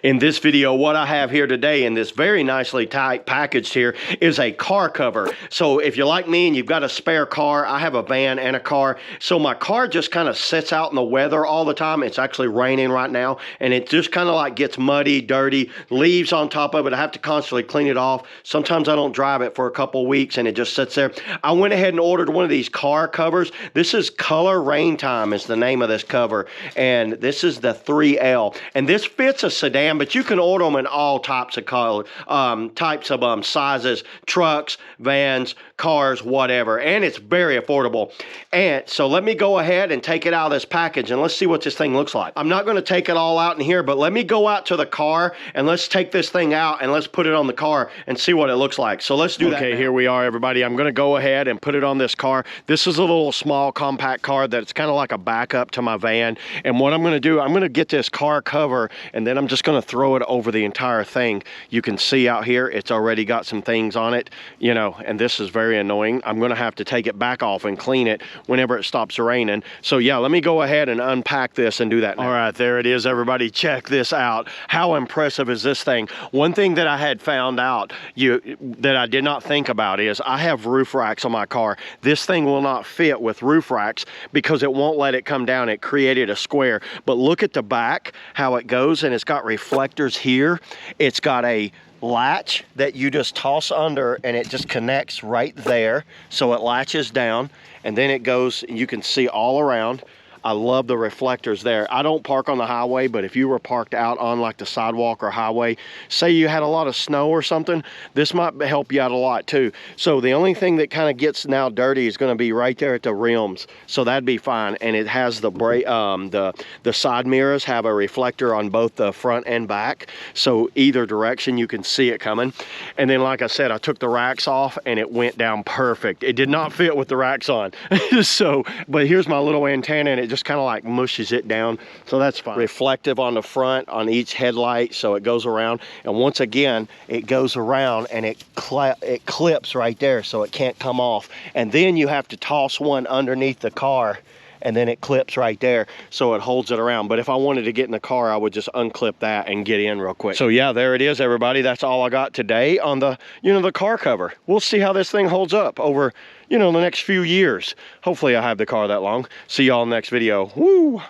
In this video, what I have here today in this very nicely tight packaged here is a car cover. So if you're like me and you've got a spare car, I have a van and a car. So my car just kind of sits out in the weather all the time. It's actually raining right now and it just kind of like gets muddy, dirty, leaves on top of it. I have to constantly clean it off. Sometimes I don't drive it for a couple weeks and it just sits there. I went ahead and ordered one of these car covers. This is Color Rain Time is the name of this cover. And this is the 3L. And this fits a sedan, but you can order them in all types of color, sizes, trucks, vans, cars, whatever. And it's very affordable. And so let me go ahead and take it out of this package and let's see what this thing looks like. I'm not going to take it all out in here, but let me go out to the car and let's take this thing out and let's put it on the car and see what it looks like. So let's do that. Okay, here we are, everybody. I'm going to go ahead and put it on this car. This is a little small compact car that's kind of like a backup to my van. And what I'm going to do, I'm going to get this car cover and then I'm just going to throw it over the entire thing. You can see out here, it's already got some things on it, you know, and this is very annoying. I'm going to have to take it back off and clean it whenever it stops raining. So yeah, let me go ahead and unpack this and do that now. All right, there it is, everybody. Check this out. How impressive is this thing? One thing that I had found out that I did not think about is I have roof racks on my car. This thing will not fit with roof racks because it won't let it come down. It created a square. But look at the back, how it goes, and it's got reflectors here. It's got a latch that you just toss under and it just connects right there. So it latches down and then it goes, you can see all around. I love the reflectors there. I don't park on the highway, but if you were parked out on like the sidewalk or highway, say you had a lot of snow or something, this might help you out a lot too. So the only thing that kind of gets now dirty is going to be right there at the rims. So that'd be fine. And it has the side mirrors have a reflector on both the front and back. So either direction you can see it coming. And then like I said, I took the racks off and it went down perfect. It did not fit with the racks on. So, but here's my little antenna and it just kind of like mushes it down, so that's fine. Reflective on the front on each headlight, so it goes around, and once again it goes around and it clips right there so it can't come off, and then you have to toss one underneath the car and then it clips right there so it holds it around. But if I wanted to get in the car, I would just unclip that and get in real quick. So yeah, there it is, everybody. That's all I got today on the the car cover. We'll see how this thing holds up over the next few years. Hopefully I have the car that long. See y'all in the next video. Woo!